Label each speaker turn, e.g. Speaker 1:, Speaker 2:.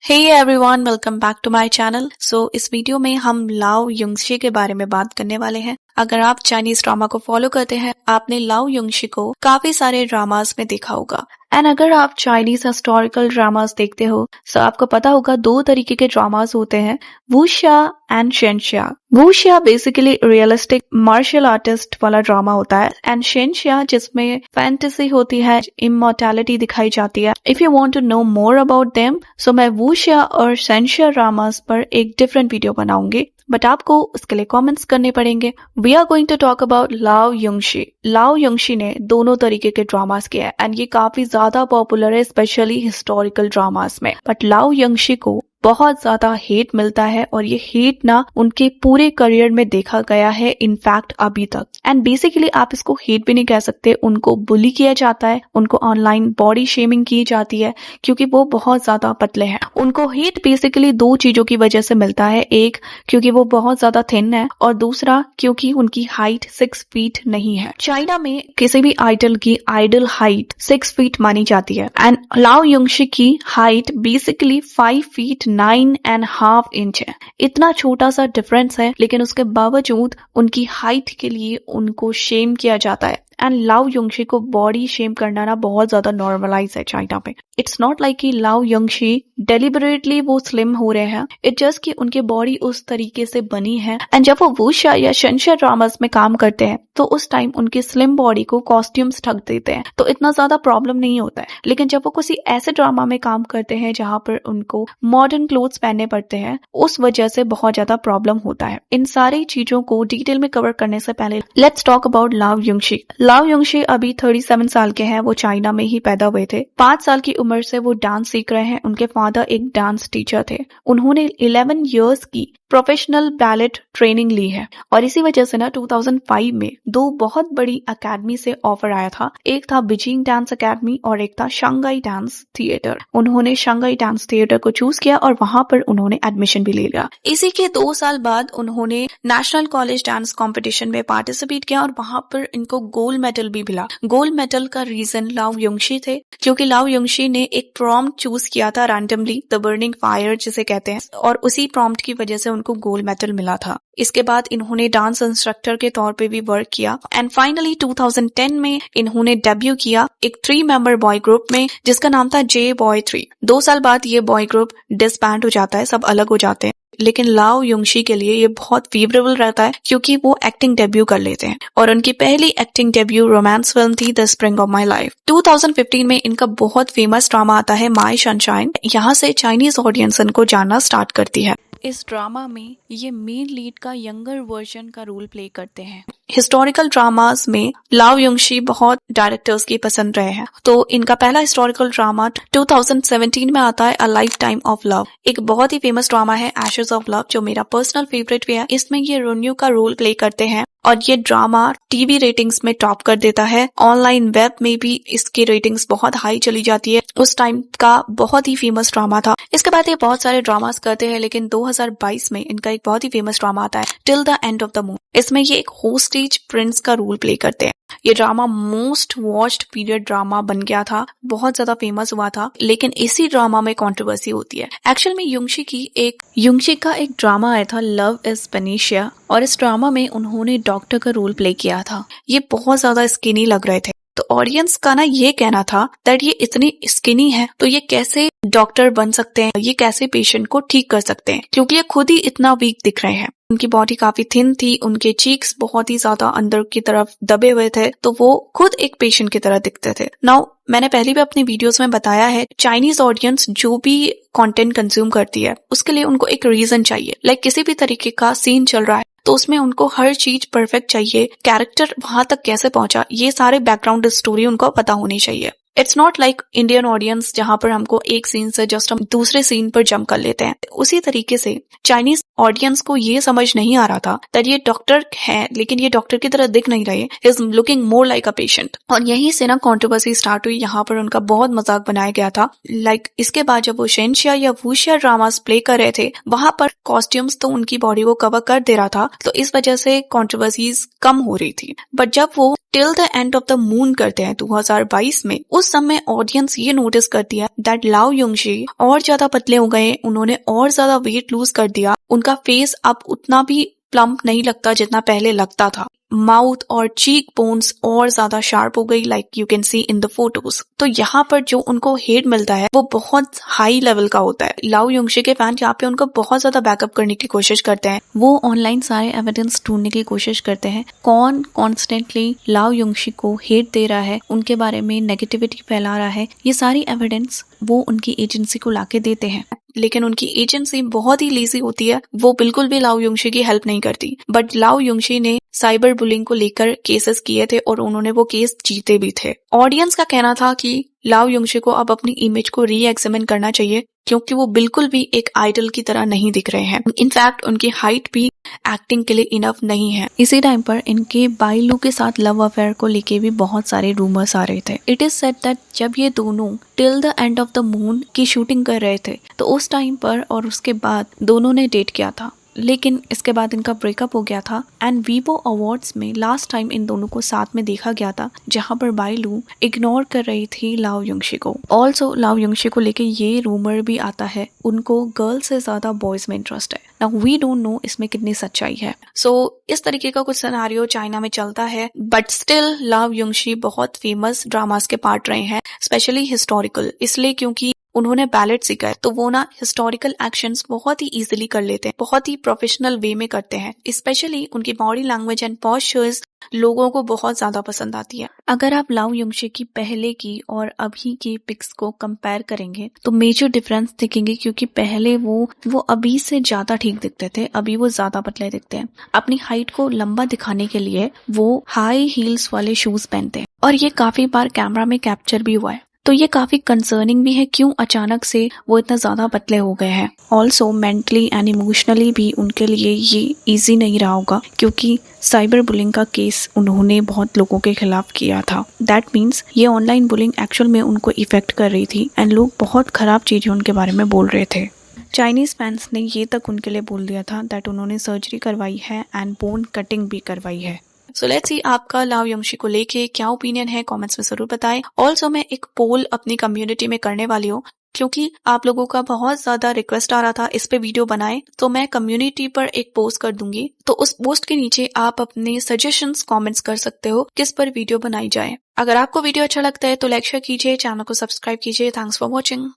Speaker 1: Hey everyone, welcome back to my channel. इस video में हम लाओ युंगशी के बारे में बात करने वाले हैं। अगर आप चाइनीज ड्रामा को फॉलो करते हैं, आपने लाओ युंगशी को काफी सारे ड्रामास में देखा होगा। एंड अगर आप चाइनीज हिस्टोरिकल ड्रामास देखते हो तो आपको पता होगा दो तरीके के ड्रामास होते हैं, wuxia and xianxia. Wuxia basically realistic martial artist वाला ड्रामा होता है एंड शेनशिया जिसमें फैंटेसी होती है, इमॉर्टैलिटी दिखाई जाती है। If you want to know more about them so मैं वुशिया और शेनशिया ड्रामास पर एक डिफरेंट वीडियो बनाऊंगी, बट आपको उसके लिए कमेंट्स करने पड़ेंगे। We are going to talk about Lao Yungshi. लाओ युंगशी ने दोनों तरीके के ड्रामास किए हैं एंड ये काफी ज्यादा पॉपुलर है, स्पेशली हिस्टोरिकल ड्रामास में। बट लाओ युंगशी को बहुत ज्यादा हेट मिलता है और ये हेट ना उनके पूरे करियर में देखा गया है, इनफैक्ट अभी तक। एंड बेसिकली आप इसको हेट भी नहीं कह सकते, उनको बुली किया जाता है, उनको ऑनलाइन बॉडी शेमिंग की जाती है क्योंकि वो बहुत ज्यादा पतले हैं। उनको हेट बेसिकली दो चीजों की वजह से मिलता है, एक क्योंकि वो बहुत ज्यादा थिन है और दूसरा क्योंकि उनकी हाइट 6 फीट नहीं है। चाइना में किसी भी आइडल की आइडल हाइट 6 फीट मानी जाती है एंड लाओ युंगशी की हाइट बेसिकली 5 फीट 9.5 इंच है। इतना छोटा सा डिफरेंस है, लेकिन उसके बावजूद उनकी हाइट के लिए उनको शेम किया जाता है। एंड लाओ युंगशी को बॉडी शेम करना ना बहुत ज्यादा नॉर्मलाइज है चाइना में। इट्स नॉट लाइक कि लाओ युंगशी डेलिबरेटली वो स्लिम हो रहे हैं, इट जस्ट कि उनकी बॉडी उस तरीके से बनी है। एंड जब वो वुशिया या शेनशिया ड्रामास में काम करते हैं तो उस टाइम उनकी स्लिम बॉडी को कॉस्ट्यूम्स ढक देते हैं, तो इतना ज्यादा प्रॉब्लम नहीं होता है। लेकिन जब वो किसी ऐसे ड्रामा में काम करते हैं जहां पर उनको मॉडर्न क्लोथ्स पहनने पड़ते हैं, उस वजह से बहुत ज्यादा प्रॉब्लम होता है। इन सारी चीजों को डिटेल में कवर करने से पहले let's talk about Lao Yungshi. लाओ युंगशी अभी 37 साल के हैं। वो चाइना में ही पैदा हुए थे। 5 साल की उम्र से वो डांस सीख रहे हैं। उनके फादर एक डांस टीचर थे। उन्होंने 11 इयर्स की प्रोफेशनल बैलेट ट्रेनिंग ली है और इसी वजह से ना 2005 में दो बहुत बड़ी अकेडमी से ऑफर आया था। एक था बीजिंग डांस अकेडमी और एक था शंघाई डांस थिएटर। उन्होंने शंघाई डांस थिएटर को चूज किया और वहां पर उन्होंने एडमिशन भी ले लिया। इसी के 2 साल बाद उन्होंने नेशनल कॉलेज डांस कॉम्पिटिशन में पार्टिसिपेट किया और वहां पर इनको गोल्ड मेडल भी मिला। गोल्ड मेडल का रीजन लाओ युंगशी थे, क्योंकि लाओ युंगशी ने एक प्रॉम्प्ट चूज किया था रैंडमली, द बर्निंग फायर जिसे कहते हैं, और उसी प्रॉम्प्ट की वजह से उनको गोल्ड मेडल मिला था। इसके बाद इन्होंने डांस इंस्ट्रक्टर के तौर पे भी वर्क किया एंड फाइनली 2010 में इन्होंने डेब्यू किया एक 3 मेंबर बॉय ग्रुप में जिसका नाम था जे बॉय 3। 2 साल बाद ये बॉय ग्रुप डिसबैंड हो जाता है, सब अलग हो जाते हैं। लेकिन लाओ युंगशी के लिए ये बहुत फेवरेबल रहता है क्योंकि वो एक्टिंग डेब्यू कर लेते हैं और उनकी पहली एक्टिंग डेब्यू रोमांस फिल्म थी the spring of my life. 2015 में इनका बहुत फेमस ड्रामा आता है माई सनशाइन। यहाँ से चाइनीज ऑडियंस इनको जानना स्टार्ट करती है। इस ड्रामा में ये मेन लीड का यंगर वर्जन का रोल प्ले करते हैं। हिस्टोरिकल ड्रामास में लाओ युंगशी बहुत डायरेक्टर्स की पसंद रहे हैं, तो इनका पहला हिस्टोरिकल ड्रामा 2017 में आता है a life time of love. एक बहुत ही फेमस ड्रामा है एशेस ऑफ लव, जो मेरा पर्सनल फेवरेट भी है। इसमें ये रोन्यू का रोल प्ले करते हैं और ये ड्रामा टीवी रेटिंग्स में टॉप कर देता है। ऑनलाइन वेब में भी इसकी रेटिंग्स बहुत हाई चली जाती है। उस टाइम का बहुत ही फेमस ड्रामा था। इसके बाद ये बहुत सारे ड्रामास करते हैं, लेकिन 2022 में इनका एक बहुत ही फेमस ड्रामा आता है till the end of the moon. इसमें ये एक होस्टेज प्रिंस का रोल प्ले करते हैं। ये drama most watched period drama बन गया था, बहुत ज्यादा फेमस हुआ था। लेकिन इसी ड्रामा में कंट्रोवर्सी होती है। एक्चुअल में युंगशी का एक ड्रामा आया था लव इज पेनिशिया और इस ड्रामा में उन्होंने डॉक्टर का रोल प्ले किया था। ये बहुत ज्यादा स्किनी लग रहे थे, तो ऑडियंस का ना ये कहना था दैट ये इतनी स्किनी है तो ये कैसे डॉक्टर बन सकते हैं, ये कैसे पेशेंट को ठीक कर सकते हैं, क्योंकि ये खुद ही इतना वीक दिख रहे हैं। उनकी बॉडी काफी थिन थी, उनके चीक्स बहुत ही ज्यादा अंदर की तरफ दबे हुए थे, तो वो खुद एक पेशेंट की तरह दिखते थे। नाउ मैंने पहले भी अपने वीडियोस में बताया है, चाइनीज ऑडियंस जो भी कंटेंट कंज्यूम करती है उसके लिए उनको एक रीजन चाहिए। लाइक किसी भी तरीके का सीन चल रहा है तो उसमें उनको हर चीज परफेक्ट चाहिए। कैरेक्टर वहां तक कैसे पहुंचा, ये सारे बैकग्राउंड स्टोरी उनको पता होनी चाहिए। It's not like Indian audience जहां पर हमको एक सीन से जस्ट हम दूसरे सीन पर जंप कर लेते हैं। उसी तरीके से चाइनीज ऑडियंस को ये समझ नहीं आ रहा था दैट ये डॉक्टर है, लेकिन ये डॉक्टर की तरह दिख नहीं रहे, is looking more like a patient. और यहीं से ना कंट्रोवर्सी स्टार्ट हुई। यहाँ पर उनका बहुत मजाक बनाया गया था। इसके बाद जब वो शेनशिया या वुशिया ड्रामास प्ले कर रहे थे, वहां पर कॉस्ट्यूम्स तो उनकी बॉडी को कवर कर दे रहा था, तो इस वजह से कंट्रोवर्सीज कम हो रही थी। बट जब वो till the end of the moon करते हैं 2022 में, उस उस समय ऑडियंस ये नोटिस कर दिया दैट लाओ युंगशी और ज्यादा पतले हो गए, उन्होंने और ज्यादा वेट लूज कर दिया, उनका फेस अब उतना भी प्लम्प नहीं लगता जितना पहले लगता था, माउथ और चीक बोन्स और ज्यादा शार्प हो गई, like you can see in the photos. तो यहाँ पर जो उनको हेट मिलता है वो बहुत हाई लेवल का होता है। लाओ युंगशी के फैन यहाँ पे उनको बहुत ज्यादा बैकअप करने की कोशिश करते हैं, वो ऑनलाइन सारे एविडेंस ढूंढने की कोशिश करते हैं, कौन कॉन्स्टेंटली लाओ युंगशी को हेट दे रहा है, उनके बारे में नेगेटिविटी फैला रहा है, ये सारी एविडेंस वो उनकी एजेंसी को लाके देते हैं। लेकिन उनकी एजेंसी बहुत ही लेजी होती है, वो बिल्कुल भी लाओ युंगशी की हेल्प नहीं करती। बट लाओ युंगशी ने साइबर बुलिंग को लेकर केसेस किए थे और उन्होंने वो केस जीते भी थे। ऑडियंस का कहना था कि लाओ युंगशी को अब अपनी इमेज को री एग्जामिन करना चाहिए क्योंकि वो बिल्कुल भी एक आइडल की तरह नहीं दिख रहे हैं। इनफैक्ट उनकी हाइट भी एक्टिंग के लिए इनफ नहीं है। इसी टाइम पर इनके बाइलू के साथ लव अफेयर को लेके भी बहुत सारे रूमर्स आ रहे थे। इट इज सेड दैट जब ये दोनों till the end of the moon की शूटिंग कर रहे थे तो उस टाइम पर और उसके बाद दोनों ने डेट किया था, लेकिन इसके बाद इनका ब्रेकअप हो गया था। एंड वीवो अवार्ड्स में लास्ट टाइम इन दोनों को साथ में देखा गया था जहां पर बाइलू इग्नोर कर रही थी लाओ युंगशी को। ऑल्सो लाओ युंगशी को लेके ये रूमर भी आता है उनको गर्ल्स से ज्यादा बॉयज में इंटरेस्ट है। नाउ वी डोंट नो इसमें कितनी सच्चाई है। सो इस तरीके का कुछ सिनेरियो चाइना में चलता है, बट स्टिल लाओ युंगशी बहुत फेमस ड्रामास के पार्ट रहे हैं, स्पेशली हिस्टोरिकल, इसलिए क्योंकि उन्होंने बैलेट सीखा है तो वो ना हिस्टोरिकल एक्शंस बहुत ही इजीली कर लेते हैं, बहुत ही प्रोफेशनल वे में करते हैं। स्पेशली उनकी बॉडी लैंग्वेज एंड पोस्चर्स लोगों को बहुत ज्यादा पसंद आती है। अगर आप लाओ युंगशी की पहले की और अभी की पिक्स को कंपेयर करेंगे तो मेजर डिफरेंस दिखेंगे, क्योंकि पहले वो अभी से ज्यादा ठीक दिखते थे, अभी वो ज्यादा पतले दिखते हैं। अपनी हाइट को लंबा दिखाने के लिए वो हाई हील्स वाले शूज पहनते हैं और ये काफी बार कैमरा में कैप्चर भी हुआ है। तो ये काफी कंसर्निंग भी है, क्यों अचानक से वो इतना ज्यादा पतले हो गए हैं। ऑल्सो मेंटली एंड इमोशनली भी उनके लिए ये इजी नहीं रहा होगा, क्योंकि साइबर बुलिंग का केस उन्होंने बहुत लोगों के खिलाफ किया था। दैट मीन्स ये ऑनलाइन बुलिंग एक्चुअल में उनको इफेक्ट कर रही थी एंड लोग बहुत खराब चीजें उनके बारे में बोल रहे थे। चाइनीज फैंस ने ये तक उनके लिए बोल दिया था दैट उन्होंने सर्जरी करवाई है एंड बोन कटिंग भी करवाई है। सो लेट्स सी आपका लाओ युंगशी को लेके क्या ओपिनियन है, कमेंट्स में जरूर बताएं। ऑल्सो मैं एक पोल अपनी कम्युनिटी में करने वाली हूँ, क्योंकि आप लोगों का बहुत ज्यादा रिक्वेस्ट आ रहा था इस पे वीडियो बनाएं, तो मैं कम्युनिटी पर एक पोस्ट कर दूंगी। तो उस पोस्ट के नीचे आप अपने सजेशंस कमेंट्स कर सकते हो किस पर वीडियो बनाई जाए। अगर आपको वीडियो अच्छा लगता है तो लाइक शेयर कीजिए, चैनल को सब्सक्राइब कीजिए। Thanks for watching.